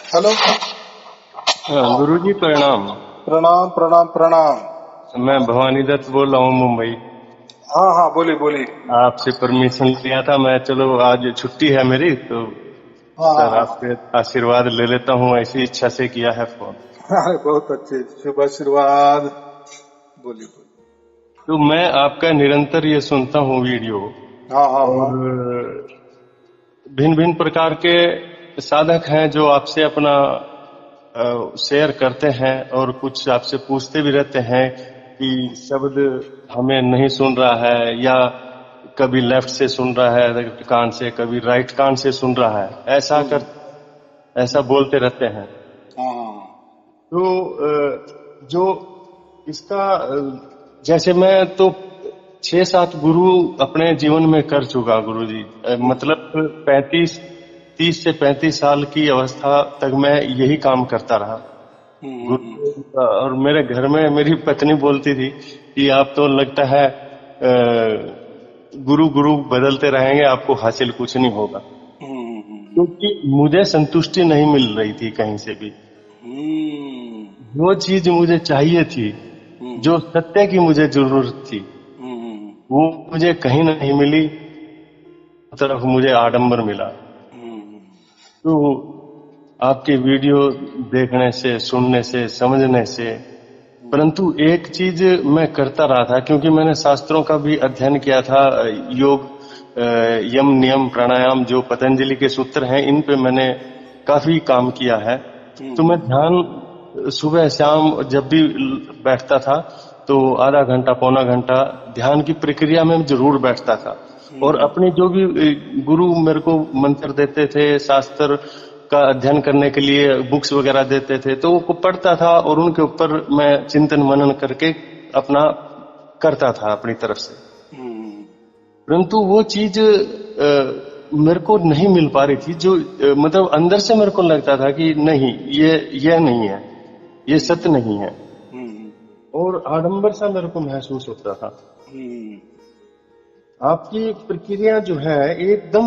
Hello. हाँ, गुरुजी प्रणाम। प्रणाम प्रणाम प्रणाम। मैं भवानी दत्त बोल रहा हूँ मुंबई। हाँ हाँ, बोलिए बोलिए। आपसे परमिशन लिया था मैं, चलो आज छुट्टी है मेरी तो हाँ हाँ सर हाँ आपसे आशीर्वाद ले लेता हूँ, ऐसी इच्छा से किया है फोन। हाँ। अरे बहुत अच्छे, शुभ आशीर्वाद। बोलिए बोलिए। तो मैं आपका निरंतर ये सुनता हूँ वीडियो, हाँ हाँ हाँ। और भिन्न भिन्न प्रकार के साधक हैं जो आपसे अपना शेयर करते हैं, और कुछ आपसे पूछते भी रहते हैं कि शब्द हमें नहीं सुन रहा है, या कभी लेफ्ट से सुन रहा है लेफ्ट कान से, कभी राइट कान से सुन रहा है, ऐसा कर ऐसा बोलते रहते हैं। हाँ हाँ तो जो इसका जैसे मैं तो 6-7 गुरु अपने जीवन में कर चुका गुरु जी। मतलब 30 से 35 साल की अवस्था तक मैं यही काम करता रहा गुरु। और मेरे घर में मेरी पत्नी बोलती थी कि आप तो लगता है गुरु गुरु बदलते रहेंगे, आपको हासिल कुछ नहीं होगा, क्योंकि मुझे संतुष्टि नहीं मिल रही थी कहीं से भी। जो चीज मुझे चाहिए थी, जो सत्य की मुझे जरूरत थी, वो मुझे कहीं नहीं मिली, तरफ मुझे आडंबर मिला। तो आपके वीडियो देखने से, सुनने से, समझने से, परंतु एक चीज मैं करता रहा था, क्योंकि मैंने शास्त्रों का भी अध्ययन किया था। योग, यम नियम प्राणायाम जो पतंजलि के सूत्र हैं, इन पे मैंने काफी काम किया है। तो मैं ध्यान सुबह शाम जब भी बैठता था तो आधा घंटा पौना घंटा ध्यान की प्रक्रिया में जरूर बैठता था। और अपने जो भी गुरु मेरे को मंत्र देते थे, शास्त्र का अध्ययन करने के लिए बुक्स वगैरह देते थे, तो वो पढ़ता था और उनके ऊपर मैं चिंतन मनन करके अपना करता था अपनी तरफ से। परंतु वो चीज मेरे को नहीं मिल पा रही थी, जो मतलब अंदर से मेरे को लगता था कि नहीं, ये नहीं है, ये सत्य नहीं है, और आडंबर सा मेरे को महसूस होता था। आपकी प्रक्रिया जो है एकदम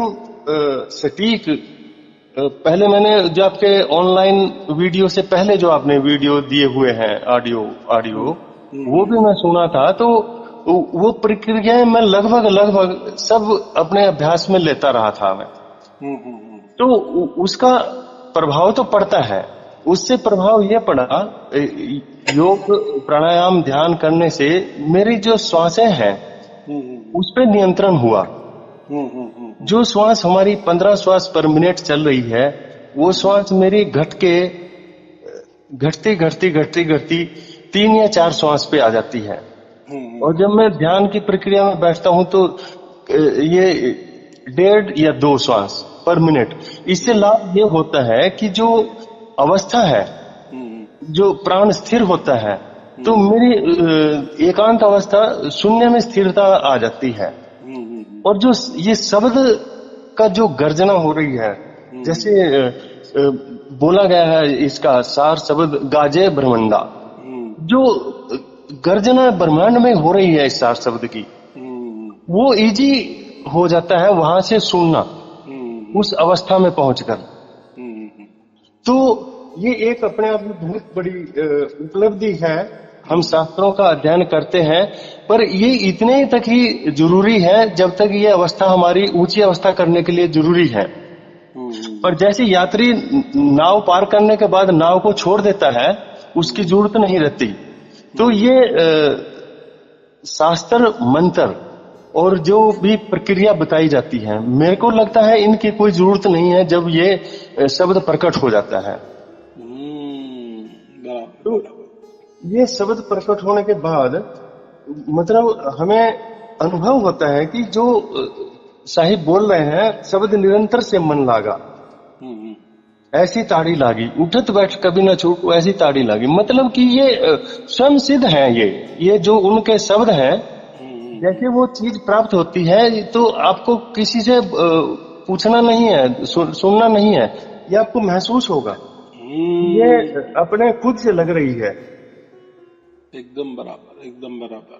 सटीक। पहले मैंने जो आपके ऑनलाइन वीडियो से पहले जो आपने वीडियो दिए हुए हैं, ऑडियो ऑडियो वो भी मैं सुना था। तो वो प्रक्रियाएं मैं लगभग लगभग सब अपने अभ्यास में लेता रहा था मैं। तो उसका प्रभाव तो पड़ता है। उससे प्रभाव ये पड़ा, योग प्राणायाम ध्यान करने से मेरी जो श्वासें हैं उस पर नियंत्रण हुआ। जो श्वास हमारी 15 श्वास पर मिनट चल रही है, वो श्वास मेरी घटती घटती घटती घटती 3 या 4 श्वास पे आ जाती है। और जब मैं ध्यान की प्रक्रिया में बैठता हूं तो ये 1.5 या 2 श्वास पर मिनट। इससे लाभ ये होता है कि जो अवस्था है, जो प्राण स्थिर होता है, तो मेरी एकांत अवस्था, शून्य में स्थिरता आ जाती है। और जो ये शब्द का जो गर्जना हो रही है, जैसे बोला गया है, इसका सार शब्द गाजे ब्रह्मंडा, जो गर्जना ब्रह्मांड में हो रही है इस सार शब्द की, वो इजी हो जाता है वहां से सुनना, उस अवस्था में पहुंचकर। तो ये एक अपने आप में बहुत बड़ी उपलब्धि है। हम शास्त्रों का अध्ययन करते हैं, पर ये इतने तक ही जरूरी है जब तक ये अवस्था हमारी ऊंची अवस्था करने के लिए जरूरी है। पर जैसे यात्री नाव पार करने के बाद नाव को छोड़ देता है, उसकी जरूरत नहीं रहती। तो ये शास्त्र मंत्र और जो भी प्रक्रिया बताई जाती है, मेरे को लगता है इनकी कोई जरूरत नहीं है जब ये शब्द प्रकट हो जाता है। बराबर तो बराबर। ये शब्द प्रकट होने के बाद मतलब हमें अनुभव होता है कि जो साहिब बोल रहे हैं, शब्द निरंतर से मन लागा, ऐसी ताड़ी लागी, उठत बैठ कभी न छूट ऐसी ताड़ी लागी। मतलब कि ये स्वयं सिद्ध है। ये जो उनके शब्द हैं, जैसे वो चीज प्राप्त होती है तो आपको किसी से पूछना नहीं है, सुनना नहीं है, ये आपको महसूस होगा। ये अपने खुद से लग रही है। एकदम बराबर, एकदम बराबर।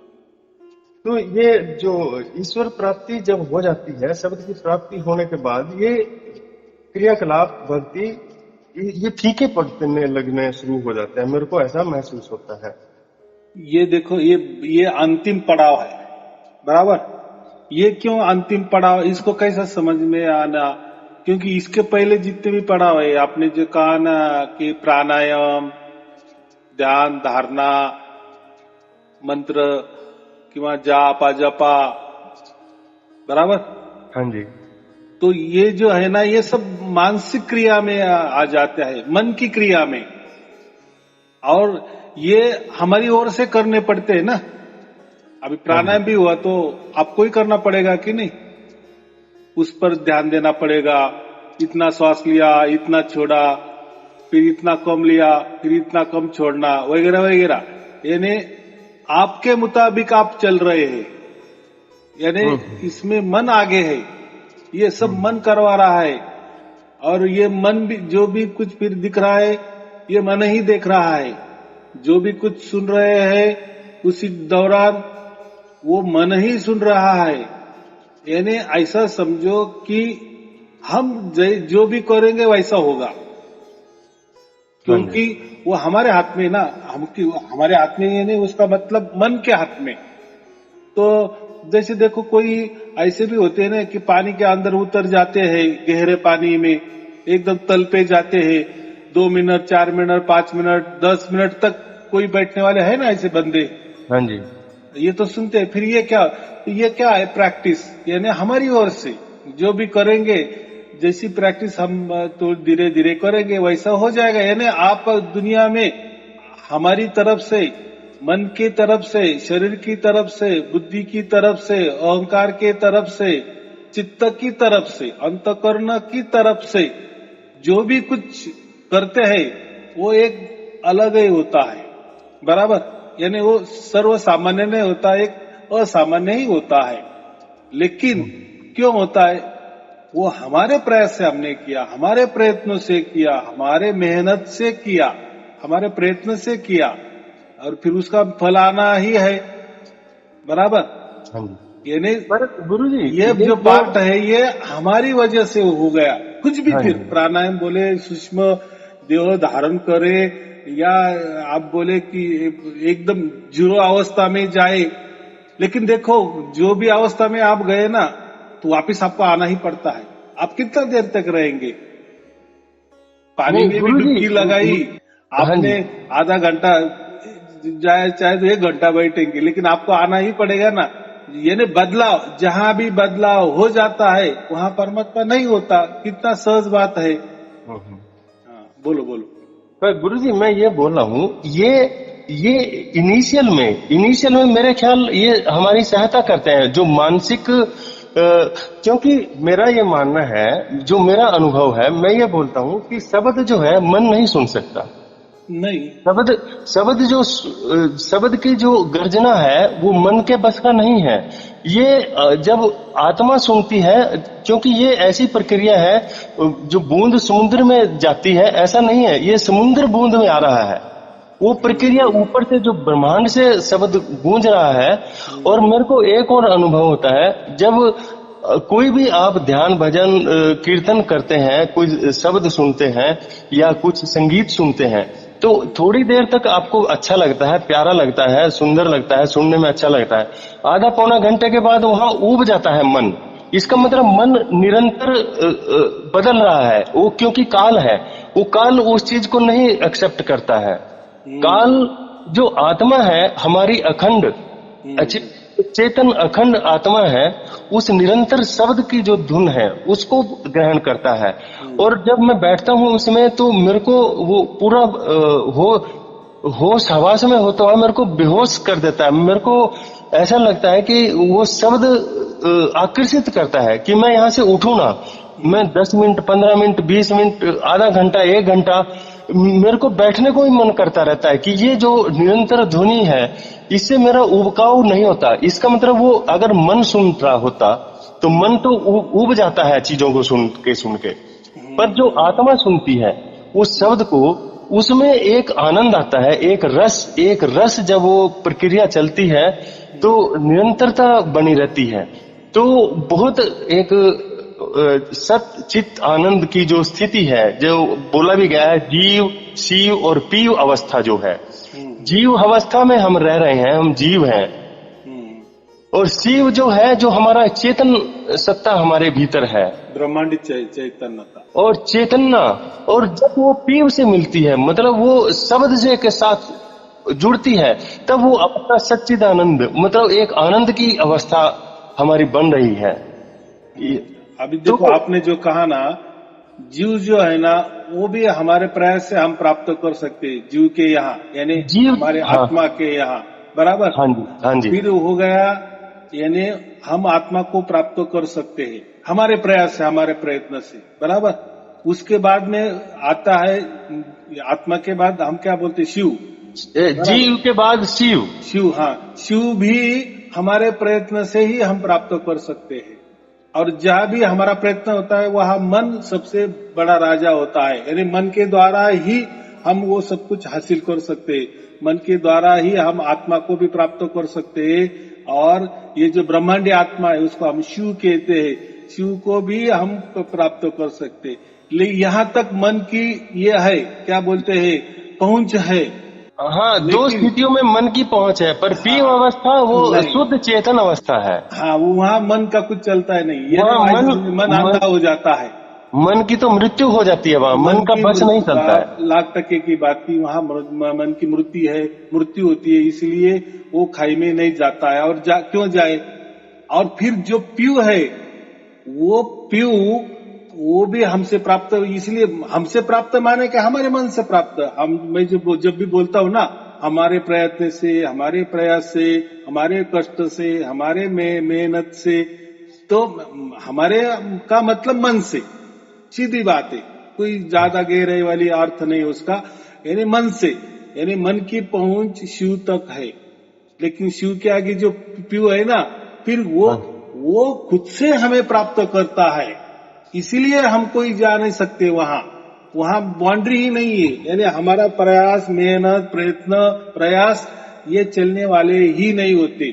तो ये जो ईश्वर प्राप्ति जब हो जाती है, शब्द की प्राप्ति होने के बाद, ये क्रियाकलाप भक्ति ये फीके पड़ने लगने शुरू हो जाते हैं, मेरे को ऐसा महसूस होता है। ये देखो, ये अंतिम पड़ाव है, बराबर। ये क्यों अंतिम पड़ाव, इसको कैसा समझ में आना, क्योंकि इसके पहले जितने भी पड़ाव है, आपने जो कहा ना कि प्राणायाम, ध्यान धारणा, मंत्र किंवा जाप जपा, बराबर। हाँ जी। तो ये जो है ना, ये सब मानसिक क्रिया में आ जाता है, मन की क्रिया में, और ये हमारी ओर से करने पड़ते हैं ना। अभी प्राणायाम भी हुआ तो आपको ही करना पड़ेगा कि नहीं, उस पर ध्यान देना पड़ेगा। इतना श्वास लिया, इतना छोड़ा, फिर इतना कम लिया, फिर इतना कम छोड़ना, वगैरह वगैरह। यानी आपके मुताबिक आप चल रहे हैं, यानी इसमें मन आगे है, ये सब मन करवा रहा है। और ये मन भी, जो भी कुछ फिर दिख रहा है, ये मन ही देख रहा है। जो भी कुछ सुन रहे हैं उसी दौरान वो मन ही सुन रहा है। यानी ऐसा समझो कि हम जो भी करेंगे वैसा होगा, क्योंकि वो हमारे हाथ में ना, हमारे हाथ में, यानी उसका मतलब मन के हाथ में। तो जैसे देखो, कोई ऐसे भी होते हैं ना कि पानी के अंदर उतर जाते हैं, गहरे पानी में एकदम तल पे जाते हैं, 2 मिनट 4 मिनट 5 मिनट 10 मिनट तक कोई बैठने वाले है ना ऐसे बंदे। हाँ जी। ये तो सुनते हैं। फिर ये क्या है, प्रैक्टिस। यानी हमारी ओर से जो भी करेंगे, जैसी प्रैक्टिस हम तो धीरे धीरे करेंगे वैसा हो जाएगा। यानी आप दुनिया में हमारी तरफ से, मन की तरफ से, शरीर की तरफ से, बुद्धि की तरफ से, अहंकार की तरफ से, चित्त की तरफ से, अंतकरण की तरफ से जो भी कुछ करते हैं वो एक अलग ही होता है, बराबर। यानी वो सर्व सामान्य नहीं होता, एक असामान्य ही होता है। लेकिन क्यों होता है, वो हमारे प्रयास से हमने किया, हमारे प्रयत्नों से किया, हमारे मेहनत से किया, हमारे प्रयत्न से किया, और फिर उसका फल आना ही है, बराबर। यानी गुरुजी, ये जो पाठ है ये हमारी वजह से हो गया। कुछ भी, फिर प्राणायाम बोले, सूक्ष्म देह धारण करे, या आप बोले कि एकदम जीरो अवस्था में जाए, लेकिन देखो जो भी अवस्था में आप गए ना, तो वापिस आपको आना ही पड़ता है। आप कितना देर तक रहेंगे? पानी में भी डुबकी लगाई आपने, आधा घंटा चाहे तो 1 घंटा बैठेंगे, लेकिन आपको आना ही पड़ेगा ना। यानी बदलाव, जहां भी बदलाव हो जाता है वहां परमात्मा नहीं होता। कितना सहज बात है। हाँ, बोलो बोलो। पर गुरुजी, मैं ये बोल रहा हूँ, ये इनिशियल में मेरे ख्याल ये हमारी सहायता करते हैं, जो मानसिक, क्योंकि मेरा ये मानना है, जो मेरा अनुभव है, मैं ये बोलता हूँ कि शब्द जो है मन नहीं सुन सकता। नहीं, शब्द की जो गर्जना है वो मन के बस का नहीं है। ये जब आत्मा सुनती है, क्योंकि ये ऐसी प्रक्रिया है जो बूंद समुद्र में जाती है, ऐसा नहीं है, ये समुद्र बूंद में आ रहा है। वो प्रक्रिया ऊपर से जो ब्रह्मांड से शब्द गूंज रहा है। और मेरे को एक और अनुभव होता है, जब कोई भी आप ध्यान भजन कीर्तन करते हैं, कोई शब्द सुनते हैं या कुछ संगीत सुनते हैं, तो थोड़ी देर तक आपको अच्छा लगता है, प्यारा लगता है, सुंदर लगता है, सुनने में अच्छा लगता है। आधा पौना घंटे के बाद वहां ऊब जाता है मन। इसका मतलब मन निरंतर बदल रहा है, वो क्योंकि काल है, वो काल उस चीज को नहीं एक्सेप्ट करता है। काल जो आत्मा है हमारी अखंड चेतन अखंड आत्मा है, उस निरंतर शब्द की जो धुन है उसको ग्रहण करता है। और जब मैं बैठता हूँ उसमें, तो मेरे को वो पूरा होश हवास में होता हुआ मेरे को बेहोश कर देता है। मेरे को ऐसा लगता है कि वो शब्द आकर्षित करता है कि मैं यहाँ से उठूं ना। मैं 10 मिनट 15 मिनट 20 मिनट आधा घंटा 1 घंटा मेरे को बैठने को ही मन करता रहता है कि ये जो निरंतर ध्वनि है इससे मेरा उबकाव नहीं होता। इसका मतलब वो अगर मन सुन रहा होता तो मन तो उब जाता है चीजों को सुन के। पर जो आत्मा सुनती है उस शब्द को, उसमें एक आनंद आता है, एक रस जब वो प्रक्रिया चलती है तो निरंतरता बनी रहती है। तो बहुत एक सत चित्त आनंद की जो स्थिति है, जो बोला भी गया है, जीव शिव और पीव अवस्था जो है, जीव अवस्था में हम रह रहे हैं, हम जीव हैं, और शिव जो है, जो हमारा चेतन सत्ता हमारे भीतर है, ब्रह्मांड चैतन्यता और चेतना, और जब वो पीव से मिलती है, मतलब वो शब्द से के साथ जुड़ती है, तब वो अपना सच्चिदानंद, मतलब एक आनंद की अवस्था हमारी बन रही है। अभी देखो तो, आपने जो कहा ना, जीव जो है ना, वो भी हमारे प्रयास से हम प्राप्त कर सकते हैं, जीव के यहाँ, यानी हमारे आत्मा के यहाँ, बराबर। हाँ जी, हाँ जी। फिर हो गया, यानी हम आत्मा को प्राप्त कर सकते हैं हमारे प्रयास से, हमारे प्रयत्न से, बराबर। उसके बाद में आता है, आत्मा के बाद हम क्या बोलते हैं, शिव। जीव के बाद शिव। शिव, हाँ, शिव भी हमारे प्रयत्न से ही हम प्राप्त कर सकते हैं। और जहां भी हमारा प्रयत्न होता है, वहां मन सबसे बड़ा राजा होता है, यानी मन के द्वारा ही हम वो सब कुछ हासिल कर सकते हैं। मन के द्वारा ही हम आत्मा को भी प्राप्त कर सकते हैं, और ये जो ब्रह्मांडी आत्मा है, उसको हम शिव कहते हैं, शिव को भी हम प्राप्त कर सकते हैं। लेकिन यहाँ तक मन की ये है, क्या बोलते हैं, पहुंच है। हाँ, दो स्थितियों में मन की पहुंच है, पर पीव अवस्था वो शुद्ध चेतन अवस्था है। हाँ, वो वहाँ मन का कुछ चलता है नहीं, ये मन आंधा हो जाता है, मन की तो मृत्यु हो जाती है, वहाँ मन का बस नहीं चलता है। लाख टके की बात की, वहाँ मन की मृत्यु होती है, इसलिए वो खाई में नहीं जाता है। और क्यों जाए। और फिर जो पीव है, वो भी हमसे प्राप्त, इसलिए हमसे प्राप्त माने कि हमारे मन से प्राप्त। मैं जब भी बोलता हूँ ना, हमारे प्रयत्न से, हमारे प्रयास से, हमारे कष्ट से, हमारे मेहनत से, तो हमारे का मतलब मन से, सीधी बात है, कोई ज्यादा गहराई वाली अर्थ नहीं उसका, यानी मन से, यानी मन की पहुंच शिव तक है। लेकिन शिव के आगे जो पीव है ना, फिर वो खुद से हमें प्राप्त करता है, इसीलिए हम कोई जा नहीं सकते वहां बाउंड्री ही नहीं है। यानी हमारा प्रयास, मेहनत, प्रयत्न, प्रयास, ये चलने वाले ही नहीं होते।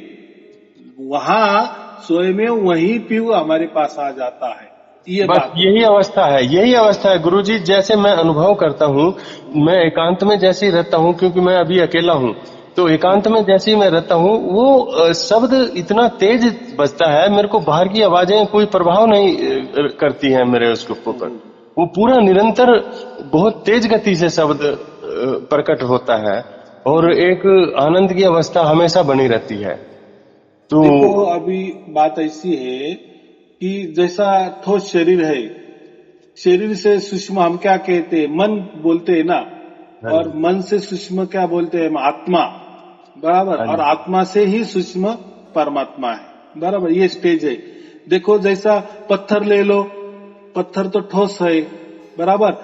वहां स्वयं वही पीव हमारे पास आ जाता है। ये बस यही अवस्था है गुरुजी। जैसे मैं अनुभव करता हूँ, मैं एकांत में जैसे ही रहता हूँ, क्योंकि मैं अभी अकेला हूँ, तो एकांत में जैसे ही मैं रहता हूँ, वो शब्द इतना तेज बजता है, मेरे को बाहर की आवाजें कोई प्रभाव नहीं करती हैं मेरे उसके ऊपर। वो पूरा निरंतर बहुत तेज गति से शब्द प्रकट होता है, और एक आनंद की अवस्था हमेशा बनी रहती है। तो देखो, अभी बात ऐसी है कि जैसा ठोस शरीर है, शरीर से सूक्ष्म हम क्या कहते हैं, मन बोलते हैं ना, और मन से सूक्ष्म क्या बोलते हैं, आत्मा, बराबर। और आत्मा से ही सूक्ष्म परमात्मा है, बराबर। ये स्टेज है। देखो, जैसा पत्थर ले लो, पत्थर तो ठोस है, बराबर,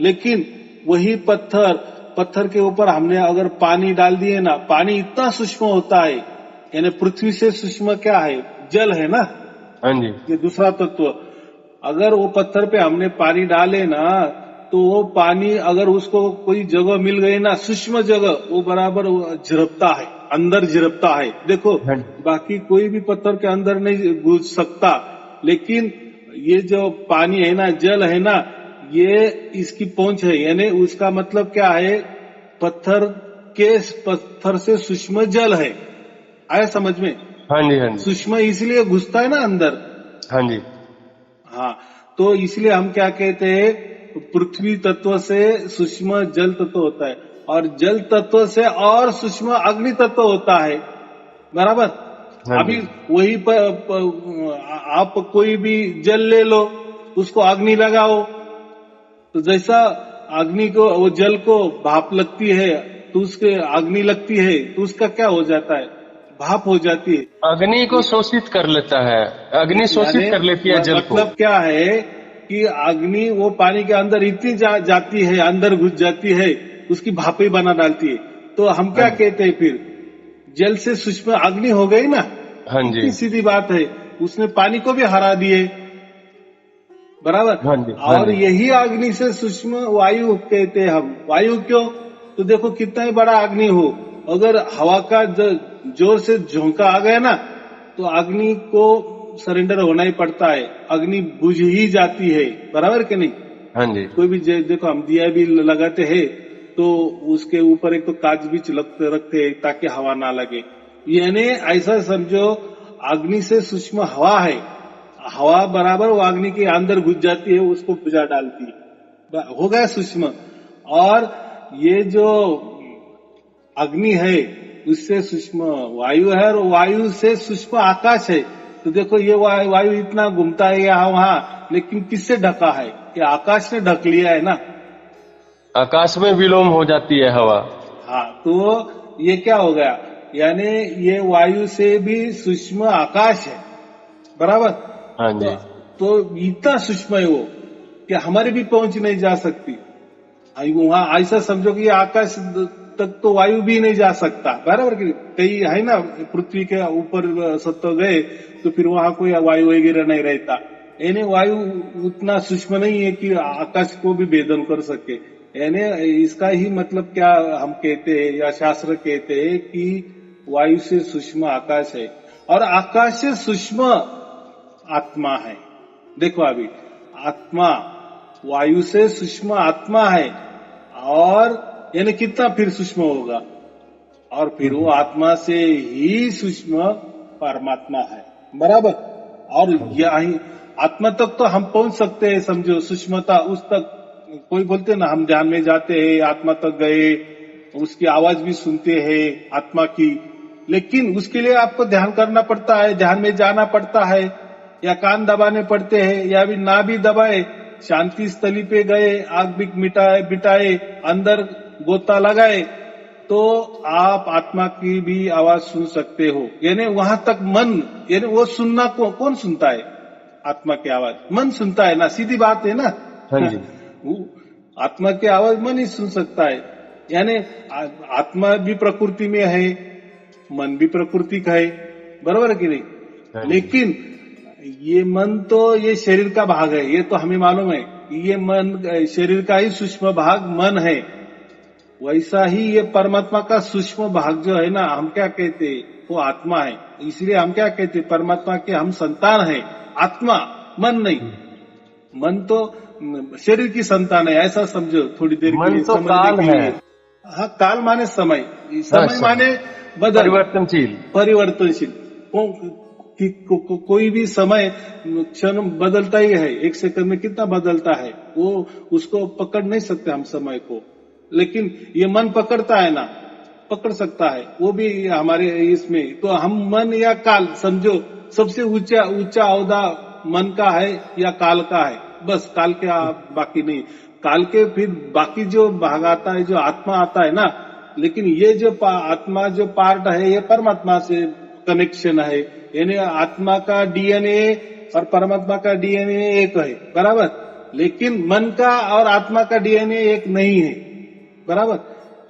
लेकिन वही पत्थर के ऊपर हमने अगर पानी डाल दिए ना, पानी इतना सूक्ष्म होता है, यानी पृथ्वी से सूक्ष्म क्या है, जल है ना। हाँ जी। ये दूसरा तत्व, अगर वो पत्थर पे हमने पानी डाले ना, तो वो पानी अगर उसको कोई जगह मिल गई ना, सूक्ष्म जगह, वो बराबर झिरपता है, अंदर झिरपता है। देखो, बाकी कोई भी पत्थर के अंदर नहीं घुस सकता, लेकिन ये जो पानी है ना, जल है ना, ये इसकी पहुंच है। यानी उसका मतलब क्या है, पत्थर से सूक्ष्म जल है। आया समझ में? हाँ जी, हाँ जी। सूक्ष्म इसलिए घुसता है ना अंदर। हाँ जी। हाँ, तो इसलिए हम क्या कहते हैं, पृथ्वी तत्व से सूक्ष्म जल तत्व होता है, और जल तत्व से और सूक्ष्म अग्नि तत्व होता है, बराबर। अभी वही आप कोई भी जल ले लो, उसको अग्नि लगाओ, तो जैसा अग्नि को, वो जल को भाप लगती है, तो उसके अग्नि लगती है, तो उसका क्या हो जाता है, भाप हो जाती है। अग्नि को शोषित कर लेता है, अग्नि शोषित कर लेती है जल को। मतलब क्या है कि अग्नि वो पानी के अंदर इतनी जाती है, अंदर घुस जाती है, उसकी भापें बना डालती है। तो हम क्या कहते हैं, फिर जल से सूक्ष्म अग्नि हो गई ना। हाँ जी। सीधी बात है, उसने पानी को भी हरा दिए, बराबर। हाँ जी, हाँ और जी। यही अग्नि से सूक्ष्म वायु कहते हैं हम। वायु क्यों, तो देखो कितना ही बड़ा अग्नि हो, अगर हवा का जोर से झोंका आ गया ना, तो अग्नि को सरेंडर होना ही पड़ता है, अग्नि बुझ ही जाती है, बराबर कि नहीं? हाँ जी। कोई भी देखो हम दिया भी लगाते हैं तो उसके ऊपर एक तो कांच भी रखते हैं ताकि हवा ना लगे। यानी ऐसा समझो अग्नि से सूक्ष्म हवा है, हवा बराबर वो अग्नि के अंदर घुस जाती है, उसको बुझा डालती है, हो गया सूक्ष्म। और ये जो अग्नि है उससे सूक्ष्म वायु है, और वायु से सूक्ष्म आकाश है। तो देखो ये वायु इतना घूमता है यहाँ वहां, लेकिन किससे ढका है? ये आकाश ने ढक लिया है ना। आकाश में विलोम हो जाती है हवा। हाँ, तो ये क्या हो गया? यानी ये वायु से भी सूक्ष्म आकाश है, बराबर? हाँ जी। तो इतना सूक्ष्म है वो कि हमारी भी पहुंच नहीं जा सकती। वहां ऐसा समझो कि आकाश तक तो वायु भी नहीं जा सकता, बराबर? कई है ना पृथ्वी के ऊपर सत्व गए तो फिर वहां कोई वायु वगैरह नहीं रहता। यानी वायु उतना सूक्ष्म नहीं है कि आकाश को भी भेदन कर सके। यानी इसका ही मतलब क्या हम कहते हैं या शास्त्र कहते हैं कि वायु से सूक्ष्म आकाश है और आकाश से सूक्ष्म आत्मा है। देखो अभी आत्मा वायु से सूक्ष्म आत्मा है, और यानी कितना फिर सूक्ष्म होगा, और फिर वो आत्मा से ही सूक्ष्म परमात्मा है, बराबर? और यही आत्मा तक तो हम पहुंच सकते हैं, समझो सूक्ष्मता उस तक। कोई बोलते ना हम ध्यान में जाते हैं, आत्मा तक गए, उसकी आवाज भी सुनते हैं आत्मा की, लेकिन उसके लिए आपको ध्यान करना पड़ता है, ध्यान में जाना पड़ता है, या कान दबाने पड़ते हैं, या भी ना भी दबाए, शांति स्थली पे गए, आग भी बिटाए, अंदर गोता लगाए, तो आप आत्मा की भी आवाज सुन सकते हो। यानी वहां तक मन, यानी वो सुनना कौन सुनता है? आत्मा की आवाज मन सुनता है ना, सीधी बात है ना। हाँ जी। आत्मा की आवाज मन ही सुन सकता है। यानी आत्मा भी प्रकृति में है, मन भी प्रकृति का है, बराबर कि नहीं? लेकिन ये मन तो ये शरीर का भाग है, ये तो हमें मालूम है। ये मन शरीर का ही सूक्ष्म भाग मन है, वैसा ही ये परमात्मा का सूक्ष्म भाग जो है ना, हम क्या कहते हैं? वो आत्मा है। इसलिए हम क्या कहते हैं? परमात्मा के हम संतान है, आत्मा, मन नहीं। मन तो शरीर की संतान है, ऐसा समझो थोड़ी देर के लिए, तो काल है। हाँ, काल माने समय, समय माने बदल, परिवर्तनशील। कोई भी समय क्षण बदलता ही है, एक सेकंड में कितना बदलता है, वो उसको पकड़ नहीं सकते हम समय को। लेकिन ये मन पकड़ता है ना, पकड़ सकता है, वो भी हमारे इसमें। तो हम मन या काल समझो, सबसे ऊंचा औदा मन का है या काल का है, बस काल के बाकी नहीं। काल के फिर बाकी जो भाग आता है, जो आत्मा आता है ना, लेकिन ये जो आत्मा जो पार्ट है, ये परमात्मा से कनेक्शन है। यानी आत्मा का डीएनए और परमात्मा का डीएनए एक है, बराबर? लेकिन मन का और आत्मा का डीएनए एक नहीं है, बराबर?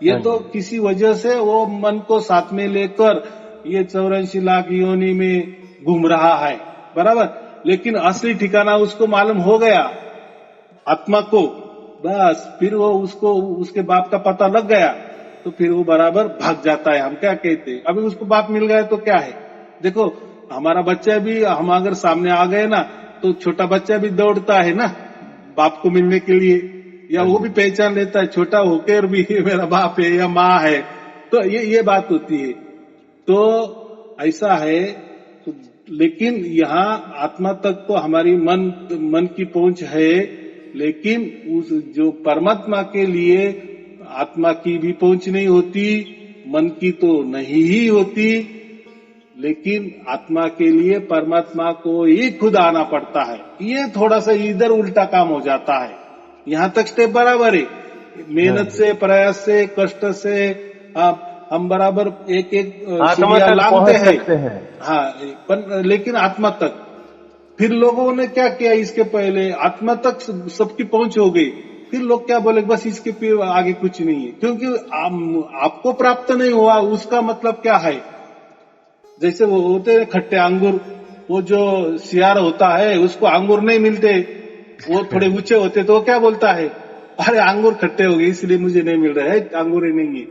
ये तो किसी वजह से वो मन को साथ में लेकर ये 84 लाख योनि में घूम रहा है, बराबर? लेकिन असली ठिकाना उसको मालूम हो गया, आत्मा को, बस फिर वो उसको उसके बाप का पता लग गया, तो फिर वो बराबर भाग जाता है। हम क्या कहते हैं? अभी उसको बाप मिल गया तो क्या है? देखो हमारा बच्चा भी, हम अगर सामने आ गए ना, तो छोटा बच्चा भी दौड़ता है ना बाप को मिलने के लिए, या वो भी पहचान लेता है छोटा होकर भी मेरा बाप है या माँ है। तो ये बात होती है। तो ऐसा है। तो लेकिन यहाँ आत्मा तक तो हमारी मन की पहुंच है, लेकिन उस जो परमात्मा के लिए आत्मा की भी पहुंच नहीं होती, मन की तो नहीं ही होती। लेकिन आत्मा के लिए परमात्मा को ही खुद आना पड़ता है। ये थोड़ा सा इधर उल्टा काम हो जाता है। यहाँ तक स्टेप बराबर है, मेहनत से, प्रयास से, कष्ट से हम बराबर एक सीढ़ियां लांघते हैं। हाँ, लेकिन आत्मा तक फिर लोगों ने क्या किया? इसके पहले आत्मा तक सबकी पहुंच हो गई, फिर लोग क्या बोले? बस इसके आगे कुछ नहीं है, क्योंकि आपको प्राप्त नहीं हुआ। उसका मतलब क्या है? जैसे वो होते हैं खट्टे अंगूर, वो जो सियार होता है उसको अंगूर नहीं मिलते, वो थोड़े ऊंचे होते, तो वो क्या बोलता है? अरे अंगूर खट्टे हो गए इसलिए मुझे नहीं मिल रहे हैं, अंगूर ही नहीं है।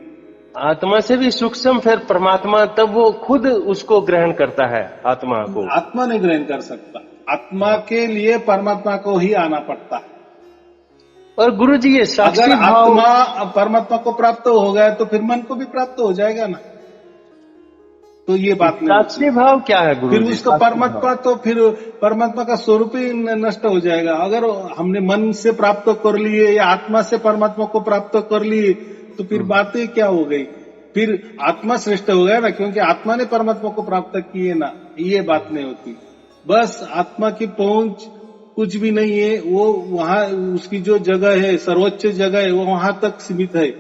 आत्मा से भी सूक्ष्म फिर परमात्मा, तब वो खुद उसको ग्रहण करता है आत्मा को। आत्मा नहीं ग्रहण कर सकता, आत्मा के लिए परमात्मा को ही आना पड़ता है। और गुरु जी ये साक्षी अगर भाव, आत्मा परमात्मा को प्राप्त हो गया तो फिर मन को भी प्राप्त हो जाएगा ना। तो ये बात नहीं होती। साक्षी भाव क्या है गुरु फिर जी? उसका परमात्मा तो फिर परमात्मा का स्वरूप ही नष्ट हो जाएगा। अगर हमने मन से प्राप्त कर लिए या आत्मा से परमात्मा को प्राप्त कर लिए तो फिर बातें क्या हो गई? फिर आत्मा श्रेष्ठ हो गया ना, क्योंकि आत्मा ने परमात्मा को प्राप्त किए ना। ये बात नहीं होती। बस आत्मा की पहुंच कुछ भी नहीं है, वो वहां उसकी जो जगह है, सर्वोच्च जगह है, वो वहां तक सीमित है।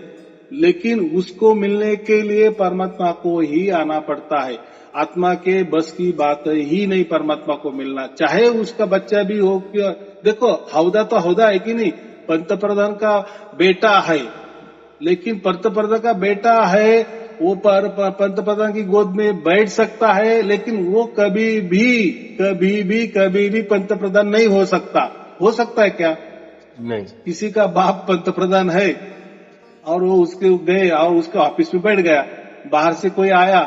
लेकिन उसको मिलने के लिए परमात्मा को ही आना पड़ता है। आत्मा के बस की बात ही नहीं परमात्मा को मिलना, चाहे उसका बच्चा भी हो। देखो हौदा तो हौदा है कि नहीं, पंतप्रधान का बेटा है, लेकिन पंतप्रधान का बेटा है वो पंतप्रधान की गोद में बैठ सकता है, लेकिन वो कभी भी पंतप्रधान नहीं हो सकता। हो सकता है क्या? नहीं। किसी का बाप पंतप्रधान है और वो उसके गए और उसके ऑफिस में बैठ गया, बाहर से कोई आया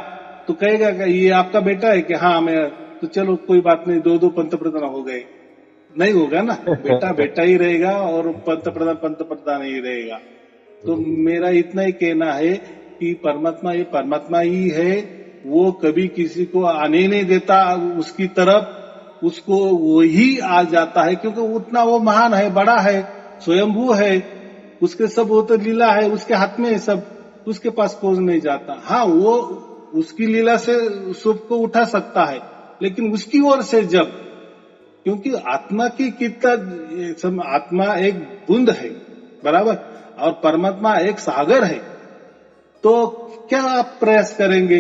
तो कहेगा कि ये आपका बेटा है कि हाँ मैं, तो चलो कोई बात नहीं, दो पंतप्रधान हो गए। नहीं होगा ना, बेटा बेटा ही रहेगा और पंतप्रधान ही रहेगा। तो मेरा इतना ही कहना है कि परमात्मा ये परमात्मा ही है, वो कभी किसी को आने नहीं देता उसकी तरफ, उसको वो ही आ जाता है, क्योंकि उतना वो महान है, बड़ा है, स्वयंभू है, उसके सब वो तो लीला है, उसके हाथ में है सब, उसके पास कोई नहीं जाता। हाँ वो उसकी लीला से सबको उठा सकता है, लेकिन उसकी ओर से जब, क्योंकि आत्मा की कितना, आत्मा एक बूंद है बराबर, और परमात्मा एक सागर है। तो क्या आप प्रयास करेंगे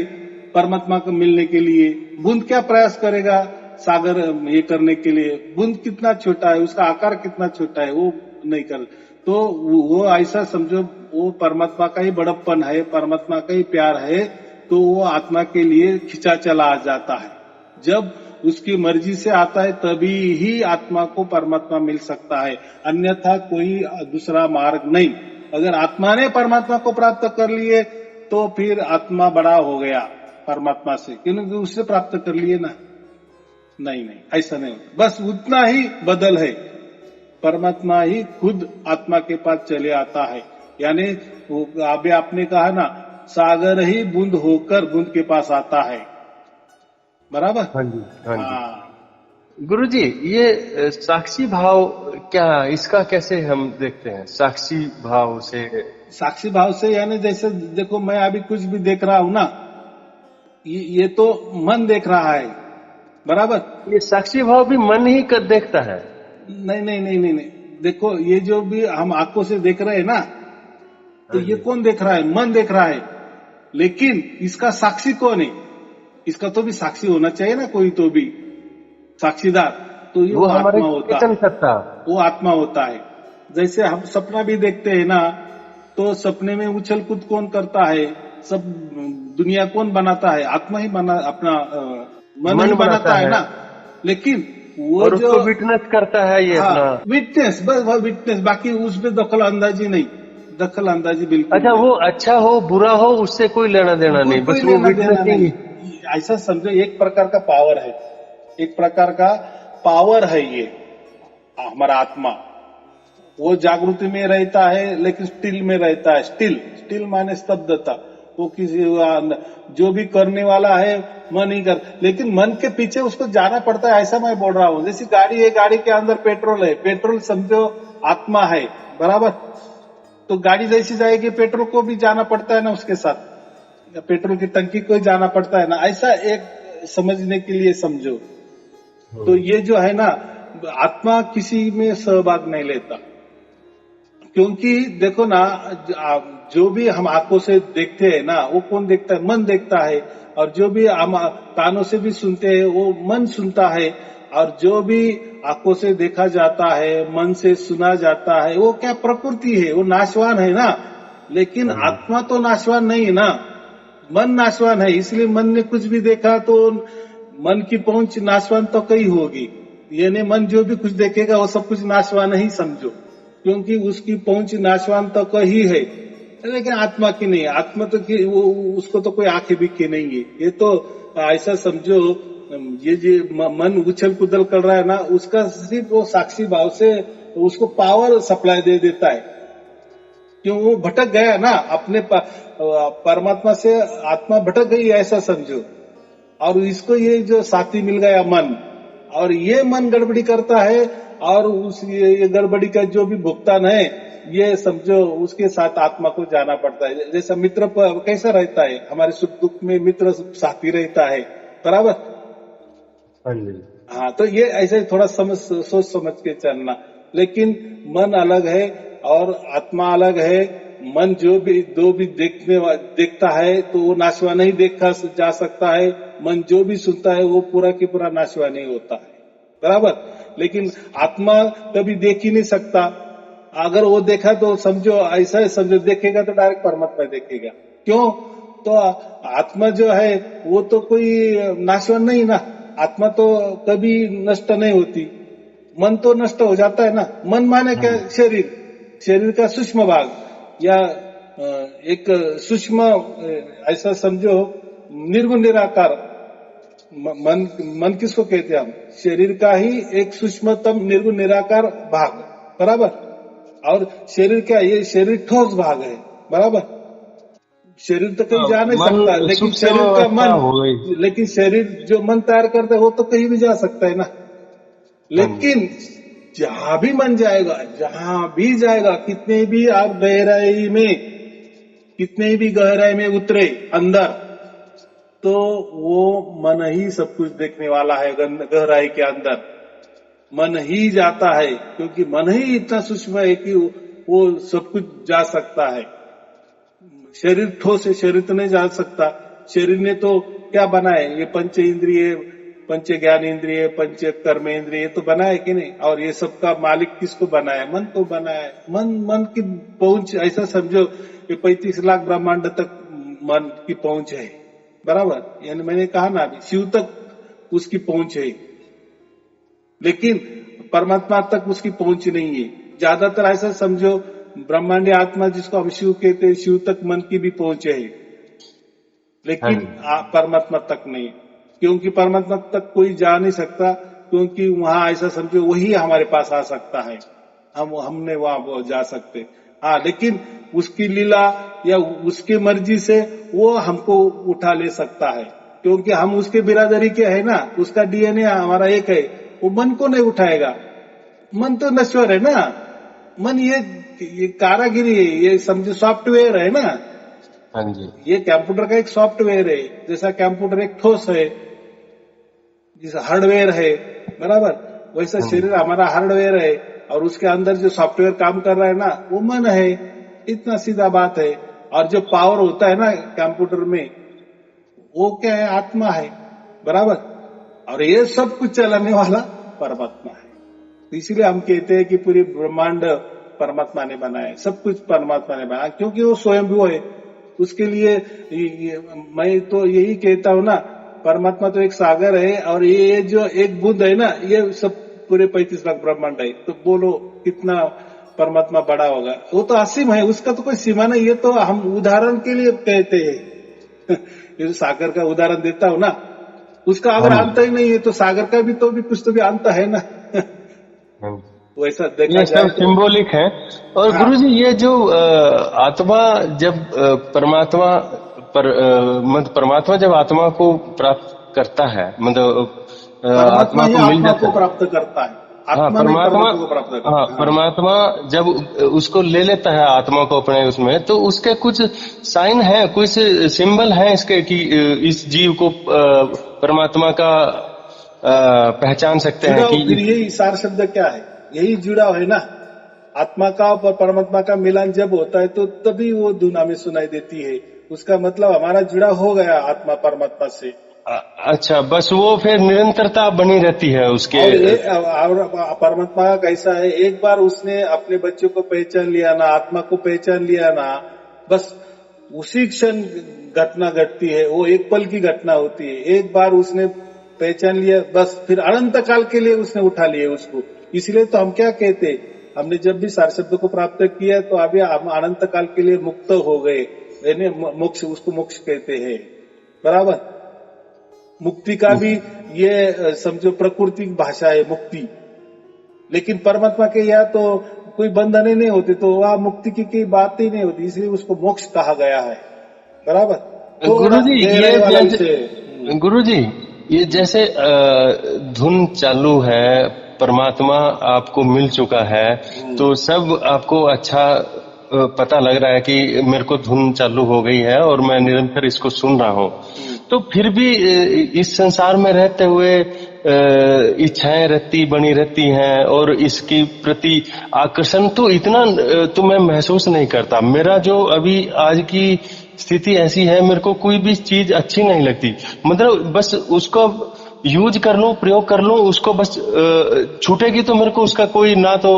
परमात्मा को मिलने के लिए? बूंद क्या प्रयास करेगा सागर ये करने के लिए? बूंद कितना छोटा है, उसका आकार कितना छोटा है, वो नहीं कर। तो वो ऐसा समझो, वो परमात्मा का ही बड़प्पन है, परमात्मा का ही प्यार है, तो वो आत्मा के लिए खिंचा चला आ जाता है। जब उसकी मर्जी से आता है तभी ही आत्मा को परमात्मा मिल सकता है, अन्यथा कोई दूसरा मार्ग नहीं। अगर आत्मा ने परमात्मा को प्राप्त कर लिए तो फिर आत्मा बड़ा हो गया परमात्मा से, क्योंकि उससे प्राप्त कर लिए ना। नहीं, ऐसा नहीं होता। बस उतना ही बदल है, परमात्मा ही खुद आत्मा के पास चले आता है। यानी अभी आपने कहा ना, सागर ही बूंद होकर बूंद के पास आता है, बराबर। हाँ जी। गुरु जी ये साक्षी भाव क्या, इसका कैसे हम देखते हैं? साक्षी भाव से यानी जैसे देखो मैं अभी कुछ भी देख रहा हूं ना, ये तो मन देख रहा है, बराबर। ये साक्षी भाव भी मन ही कर देखता है? नहीं। देखो ये जो भी हम आंखों से देख रहे हैं ना, तो ये कौन देख रहा है? मन देख रहा है। लेकिन इसका साक्षी कौन है? इसका तो भी साक्षी होना चाहिए ना, कोई तो भी साक्षीदार। तो ये वो आत्मा होता है, वो आत्मा होता है। जैसे हम सपना भी देखते हैं ना, तो सपने में उछल कूद कौन करता है? सब दुनिया कौन बनाता है? आत्मा ही बना, अपना मन ही बनाता है ना। लेकिन वो जो विटनेस करता है, ये विटनेस, बस विटनेस, बाकी उसमें दखल अंदाजी नहीं, दखल अंदाजी बिल्कुल। अच्छा, वो अच्छा हो बुरा हो उससे कोई लेना देना नहीं, बस वो विटनेस। ऐसा समझो, एक प्रकार का पावर है, एक प्रकार का पावर है ये हमारा आत्मा। वो जागृति में रहता है लेकिन स्टिल में रहता है। स्टिल माने स्तब्धता। वो किसी जो भी करने वाला है मन ही कर, लेकिन मन के पीछे उसको जाना पड़ता है, ऐसा मैं बोल रहा हूँ। जैसी गाड़ी है, गाड़ी के अंदर पेट्रोल है, पेट्रोल समझो आत्मा है, बराबर। तो गाड़ी जैसी जाएगी पेट्रोल को भी जाना पड़ता है ना, उसके साथ पेट्रोल की टंकी को जाना पड़ता है ना। ऐसा एक समझने के लिए समझो। तो ये जो है ना, आत्मा किसी में सहभाग नहीं लेता, क्योंकि देखो ना, जो भी हम आंखों से देखते हैं ना, वो कौन देखता है? मन देखता है। और जो भी हम कानों से भी सुनते हैं वो मन सुनता है। और जो भी आंखों से देखा जाता है, मन से सुना जाता है, वो क्या प्रकृति है, वो नाशवान है ना। लेकिन आत्मा तो नाशवान नहीं है ना, मन नाशवान है। इसलिए मन ने कुछ भी देखा तो मन की पहुंच नाशवान तो कई होगी। यानी मन जो भी कुछ देखेगा वो सब कुछ नाशवान ही समझो, क्योंकि उसकी पहुंच नाशवान तो कही है। लेकिन आत्मा की नहीं, आत्मा तो कि वो उसको तो कोई आंखें बिखी नहीं है। ये तो ऐसा समझो, ये जो मन उछल कूदल कर रहा है ना, उसका सिर्फ वो साक्षी भाव से उसको पावर सप्लाई दे देता है। क्यों? वो भटक गया ना अपने परमात्मा से, आत्मा भटक गई ऐसा समझो। और इसको ये जो साथी मिल गया मन, और ये मन गड़बड़ी करता है, और उस ये गड़बड़ी का जो भी भुगतान है, ये समझो उसके साथ आत्मा को जाना पड़ता है। जैसा मित्र कैसा रहता है, हमारे सुख दुख में मित्र साथी रहता है, बराबर। हाँ जी। हाँ, तो ये ऐसे थोड़ा सोच समझ के चलना। लेकिन मन अलग है और आत्मा अलग है। मन जो भी देखता है तो वो नाशवा नहीं देखा जा सकता है। मन जो भी सुनता है वो पूरा की पूरा नाशवा नहीं होता है, बराबर। लेकिन आत्मा कभी देख ही नहीं सकता। अगर वो देखा तो समझो, ऐसा है समझो, देखेगा तो डायरेक्ट परमात्मा देखेगा। क्यों? तो आत्मा जो है वो तो कोई नाशवान नहीं ना, आत्मा तो कभी नष्ट नहीं होती। मन तो नष्ट हो जाता है ना। मन माने क्या? शरीर, शरीर का सूक्ष्म भाग, या एक सूक्ष्म, ऐसा समझो निर्गुण निराकार। मन किसको कहते हैं हम? शरीर का ही एक सूक्ष्मतम निर्गुण निराकार भाग, बराबर। और शरीर क्या? ये शरीर ठोस भाग है, बराबर। शरीर तो कहीं जा नहीं सकता, लेकिन शरीर का मन, लेकिन शरीर जो मन तैयार करता है वो तो कहीं भी जा सकता है ना। लेकिन जहां भी मन जाएगा, जहां भी जाएगा, कितने भी आप गहराई में उतरे अंदर, तो वो मन ही सब कुछ देखने वाला है। गहराई के अंदर मन ही जाता है, क्योंकि मन ही इतना सूक्ष्म है कि वो सब कुछ जा सकता है। शरीर ठोस है, शरीर तो नहीं जा सकता। शरीर ने तो क्या बनाए? ये पंच इंद्रिय, पंच ज्ञान इंद्रिय, पंच कर्म इंद्रिय तो बनाए कि नहीं? और ये सबका मालिक किसको बनाया? मन को बनाया। मन की पहुंच, ऐसा समझो कि 35 लाख ब्रह्मांड तक मन की पहुंच है, बराबर। यानी मैंने कहा ना, अभी शिव तक उसकी पहुंच है, लेकिन परमात्मा तक उसकी पहुंच नहीं है। ज्यादातर ऐसा समझो, ब्रह्मांडीय आत्मा जिसको हम शिव कहते हैं, शिव तक मन की भी पहुंच है, लेकिन परमात्मा तक नहीं। क्योंकि परमात्मा तक कोई जा नहीं सकता, क्योंकि वहां ऐसा समझो वही हमारे पास आ सकता है, हमने वहां जा सकते। हाँ, लेकिन उसकी लीला या उसकी मर्जी से वो हमको उठा ले सकता है, क्योंकि हम उसके बिरादरी के है ना, उसका डीएनए हमारा एक है। वो मन को नहीं उठाएगा। मन तो नश्वर है ना। मन ये कारागिरी है, ये समझो सॉफ्टवेयर है ना। हाँ जी। ये कंप्यूटर का एक सॉफ्टवेयर है। जैसा कंप्यूटर एक ठोस है, जैसा हार्डवेयर है, बराबर, वैसा शरीर हमारा हार्डवेयर है, और उसके अंदर जो सॉफ्टवेयर काम कर रहा है ना, वो मन है। इतना सीधा बात है। और जो पावर होता है ना कंप्यूटर में, वो क्या है? आत्मा है, बराबर। और ये सब कुछ चलाने वाला परमात्मा है। तो इसीलिए हम कहते हैं कि पूरी ब्रह्मांड परमात्मा ने बनाया, सब कुछ परमात्मा ने बनाया, क्योंकि वो स्वयंभू है। उसके लिए मैं तो यही कहता हूं ना, परमात्मा तो एक सागर है, और ये जो एक बूंद है ना, ये सब पूरे 35 लाख ब्रह्मांड है। तो बोलो कितना परमात्मा बड़ा होगा। वो तो असीम है, उसका तो कोई सीमा नहीं। ये तो हम उदाहरण के लिए कहते हैं। ये जो सागर का उदाहरण देता हूं ना, उसका अगर अंत ही नहीं है, तो सागर का भी कुछ तो भी अंत है ना। वैसा देखा ये जाए सब सिंबॉलिक है। और हाँ। गुरुजी, ये जो आत्मा जब परमात्मा जब आत्मा को प्राप्त करता है, मतलब परमात्मा आत्मा ही को मिल आत्मा जाता को है। प्राप्त करता है, हाँ, आत्मा नहीं परमात्मा को प्राप्त करता। हाँ। परमात्मा जब उसको ले लेता है आत्मा को अपने उसमें, तो उसके कुछ साइन है, कुछ सिंबल है इसके कि इस जीव को परमात्मा का पहचान सकते हैं जुड़ाव, फिर कि यही सार शब्द क्या है? यही जुड़ाव है ना। आत्मा का और परमात्मा का मिलन जब होता है, तो तभी वो धुन हमें सुनाई देती है। उसका मतलब हमारा जुड़ाव हो गया आत्मा परमात्मा से। अच्छा, बस वो फिर निरंतरता बनी रहती है उसके। और परमात्मा का कैसा है? एक बार उसने अपने बच्चों को पहचान लिया ना, आत्मा को पहचान लिया ना, बस उसी क्षण घटना घटती है। वो एक पल की घटना होती है। एक बार उसने पहचान लिया, बस फिर अनंत काल के लिए उसने उठा लिया उसको। इसलिए तो हम क्या कहते, हमने जब भी सार शब्द को प्राप्त किया तो अभी हम अनंत काल के लिए मुक्त हो गए, यानी मोक्ष, उसको मोक्ष कहते हैं। बराबर। मुक्ति का भी ये समझो प्रकृति की भाषा है मुक्ति, लेकिन परमात्मा के यहाँ तो कोई बंधन नहीं होती, तो वह मुक्ति की बात ही नहीं होती, इसलिए उसको मोक्ष कहा गया है। बराबर। तो गुरुजी ये जैसे धुन चालू है, परमात्मा आपको मिल चुका है, तो सब आपको अच्छा पता लग रहा है कि मेरे को धुन चालू हो गई है और मैं निरंतर इसको सुन रहा हूँ, तो फिर भी इस संसार में रहते हुए इच्छाएं बनी रहती हैं और इसकी प्रति आकर्षण तो इतना तो मैं महसूस नहीं करता। मेरा जो अभी आज की स्थिति ऐसी है, मेरे को कोई भी चीज अच्छी नहीं लगती, मतलब बस उसको यूज कर लूं, प्रयोग कर लूं, उसको बस छूटेगी तो मेरे को उसका कोई ना तो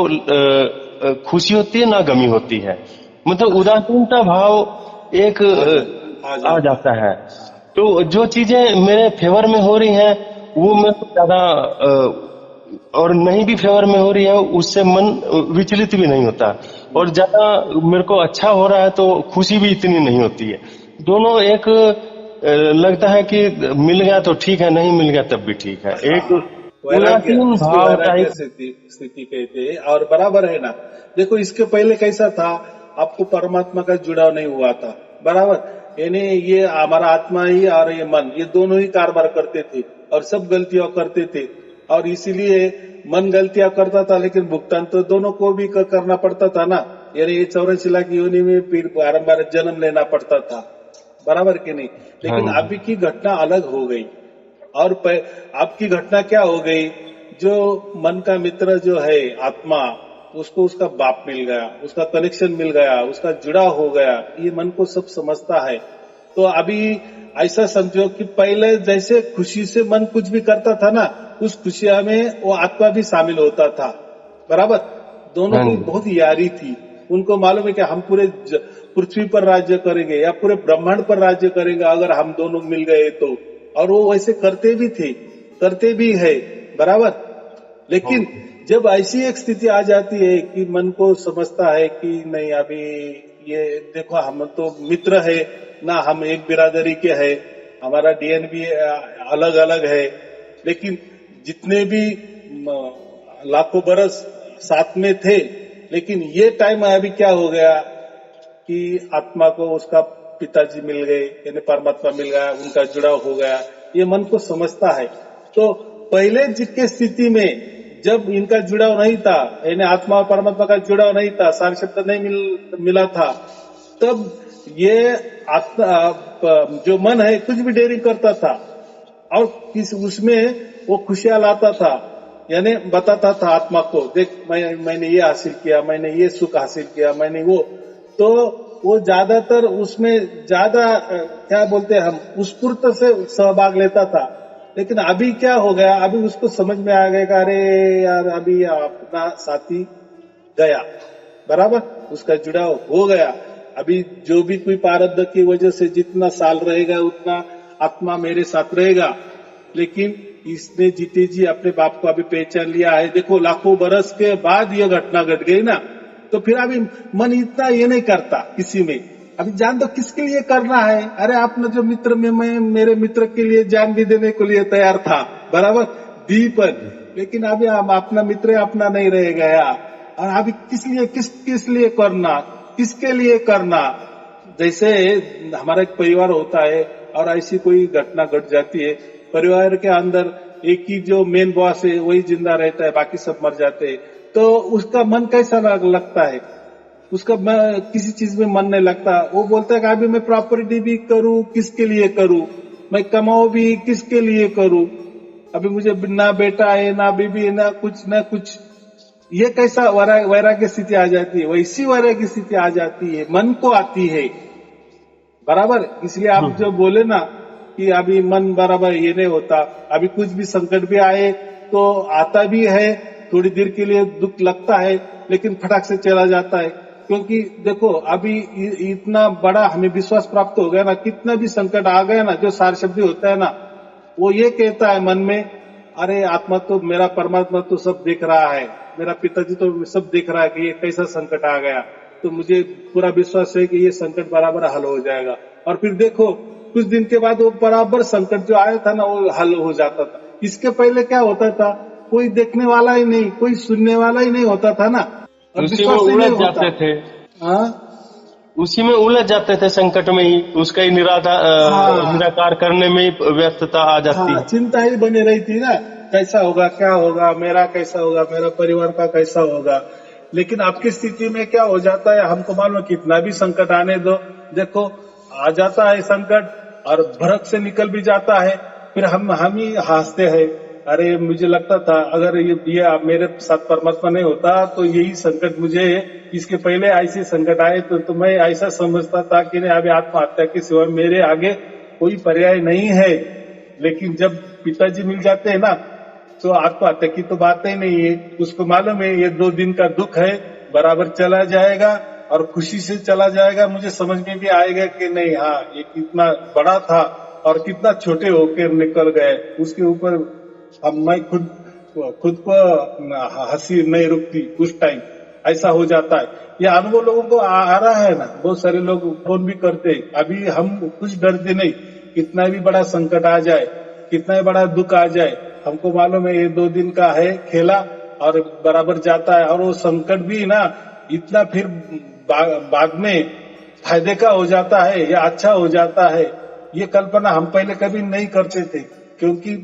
खुशी होती है ना गमी होती है, मतलब उदासीनता भाव एक आ जाता है। तो जो चीजें मेरे फेवर में हो रही हैं वो मेरे को ज्यादा और नहीं भी फेवर में हो रही है उससे मन विचलित भी नहीं होता, और ज्यादा मेरे को अच्छा हो रहा है तो खुशी भी इतनी नहीं होती है। दोनों एक लगता है कि मिल गया तो ठीक है, नहीं मिल गया तब भी ठीक है, एक स्थिति कहते हैं। और बराबर है ना। देखो इसके पहले कैसा था, आपको परमात्मा का जुड़ाव नहीं हुआ था। बराबर, यानी ये हमारा आत्मा ही और ये मन, ये दोनों ही कारोबार करते थे और सब गलतियां करते थे, और इसीलिए मन गलतियां करता था, लेकिन भुगतान तो दोनों को भी करना पड़ता था ना। यानी ये 84 लाख योनि में फिर बारम्बार जन्म लेना पड़ता था। बराबर कि नहीं। लेकिन अभी की घटना अलग हो गई, और आपकी घटना क्या हो गई, जो मन का मित्र जो है आत्मा, उसको उसका बाप मिल गया, उसका कनेक्शन मिल गया, उसका जुड़ाव हो गया, ये मन को सब समझता है। तो अभी ऐसा समझो कि पहले जैसे खुशी से मन कुछ भी करता था ना, उस खुशियां में वो आत्मा भी शामिल होता था। बराबर। दोनों की बहुत यारी थी। उनको मालूम है कि हम पूरे पृथ्वी पर राज्य करेंगे या पूरे ब्रह्मांड पर राज्य करेंगे अगर हम दोनों मिल गए तो, और वो वैसे करते भी थे, करते भी है। बराबर। लेकिन जब ऐसी एक स्थिति आ जाती है कि मन को समझता है कि नहीं, अभी ये देखो हम तो मित्र है ना, हम एक बिरादरी के हैं, हमारा डीएनए भी अलग अलग है, लेकिन जितने भी लाखों बरस साथ में थे, लेकिन ये टाइम अभी क्या हो गया कि आत्मा को उसका पिताजी मिल गए, यानी परमात्मा मिल गया, उनका जुड़ाव हो गया, ये मन को समझता है। तो पहले जिसके स्थिति में जब इनका जुड़ाव नहीं था, यानी आत्मा और परमात्मा का जुड़ाव नहीं था, सार शब्द नहीं मिला था, तब ये आत्मा जो मन है कुछ भी डेयरिंग करता था और उसमें वो खुशियां लाता था, यानी बताता था आत्मा को, देख मैंने ये हासिल किया, मैंने ये सुख हासिल किया, मैंने तो वो ज्यादातर उसमें ज्यादा क्या बोलते हैं हम, उत्स्फूर्त से सहभाग लेता था। लेकिन अभी क्या हो गया, अभी उसको समझ में आ गया, अरे यार अभी अपना साथी गया। बराबर, उसका जुड़ाव हो गया। अभी जो भी कोई प्रारब्ध की वजह से जितना साल रहेगा उतना आत्मा मेरे साथ रहेगा, लेकिन इसने जीते जी अपने बाप को अभी पहचान लिया है। देखो लाखों बरस के बाद ये घटना घट गई ना, तो फिर अभी मन इतना ये नहीं करता किसी में। अभी जान दो किसके लिए करना है, अरे आपने जो मित्र में, मैं मेरे मित्र के लिए जान भी देने के लिए तैयार था। बराबर, दीपक, लेकिन अभी अपना मित्र अपना नहीं रह गया, और अभी किस लिए करना, किसके लिए करना। जैसे हमारा एक परिवार होता है और ऐसी कोई घटना घट जाती है, परिवार के अंदर एक ही जो मेन बॉस है वही जिंदा रहता है, बाकी सब मर जाते हैं, तो उसका मन कैसा लगता है, उसका किसी चीज में मन नहीं लगता। वो बोलता है कि अभी मैं प्रॉपर्टी भी करूं, किसके लिए करूं, मैं कमाऊं भी किसके लिए करूं, अभी मुझे ना बेटा है ना बीबी है ना कुछ। ये कैसा वैराग्य स्थिति आ जाती है, वैसी वैराग्य स्थिति आ जाती है, मन को आती है। बराबर। इसलिए आप जो बोले ना कि अभी मन बराबर ये नहीं होता, अभी कुछ भी संकट भी आए तो आता भी है, थोड़ी देर के लिए दुख लगता है, लेकिन फटाक से चला जाता है। क्योंकि देखो अभी इतना बड़ा हमें विश्वास प्राप्त हो गया ना, कितना भी संकट आ गया ना, जो सार शब्द होता है ना, वो ये कहता है मन में, अरे आत्मा तो मेरा परमात्मा तो सब देख रहा है, मेरा पिताजी तो सब देख रहा है कि ये कैसा संकट आ गया, तो मुझे पूरा विश्वास है कि ये संकट बराबर हल हो जाएगा। और फिर देखो कुछ दिन के बाद वो बराबर संकट जो आया था ना वो हल हो जाता था। इसके पहले क्या होता था, कोई देखने वाला ही नहीं, कोई सुनने वाला ही नहीं होता था ना, और उसी में विश्वास ही उलझ नहीं होता। जाते थे, हाँ उसी में उलझ जाते थे, संकट में ही उसका ही हाँ निराकार करने में ही व्यस्तता आ जाती हाँ, है। चिंता ही बनी रही थी ना, कैसा होगा, क्या होगा, मेरा कैसा होगा, मेरा परिवार का कैसा होगा। लेकिन आपकी स्थिति में क्या हो जाता है, हमको मालूम है कितना भी संकट आने दो, देखो आ जाता है संकट और भड़क से निकल भी जाता है, फिर हम ही हंसते हैं। अरे मुझे लगता था अगर ये मेरे साथ परमात्मा नहीं होता तो यही संकट मुझे, इसके पहले ऐसे संकट आए तो मैं ऐसा समझता था कि नहीं अभी आत्महत्या के सिवा मेरे आगे कोई पर्याय नहीं है। लेकिन जब पिताजी मिल जाते हैं ना तो आत्महत्या की तो बात ही नहीं है, उसको मालूम है ये 2 दिन का दुख है, बराबर चला जाएगा और खुशी से चला जाएगा। मुझे समझ में भी आएगा कि नहीं हाँ ये कितना बड़ा था और कितना छोटे होकर निकल गए, उसके ऊपर मैं खुद को हंसी नहीं रुकती उस टाइम, ऐसा हो जाता है। ये अनुभव लोगों को आ रहा है ना, बहुत सारे लोग फोन भी करते हैं। अभी हम कुछ डरते नहीं, कितना भी बड़ा संकट आ जाए, कितना भी बड़ा दुख आ जाए, हमको मालूम है ये 2 दिन का है खेला और बराबर जाता है। और वो संकट भी ना इतना फिर बाद में फायदे का हो जाता है या अच्छा हो जाता है, ये कल्पना हम पहले कभी नहीं करते थे, क्योंकि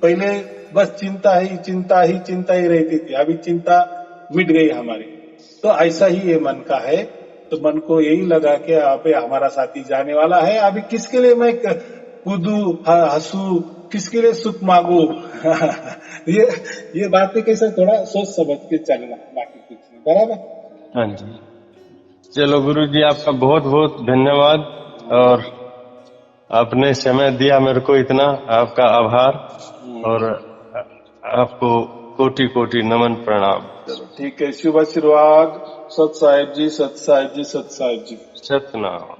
पहले बस चिंता ही रहती थी। अभी चिंता मिट गई हमारी। तो ऐसा ही ये मन का है, तो मन को यही लगा कि अबे हमारा साथी जाने वाला है, अभी किसके लिए मैं कूदू हंसू, किसके लिए सुख मांगू। ये बातें कैसे थोड़ा सोच समझ के चलना, बाकी कुछ नहीं, बराबर। हाँ जी, चलो गुरु जी आपका बहुत बहुत धन्यवाद, और आपने समय दिया मेरे को, इतना आपका आभार, और आपको कोटि कोटि नमन प्रणाम। चलो ठीक है, शुभ आशीर्वाद। सत साहिब जी, सत साहिब जी, सत साहिब जी, सतनाम।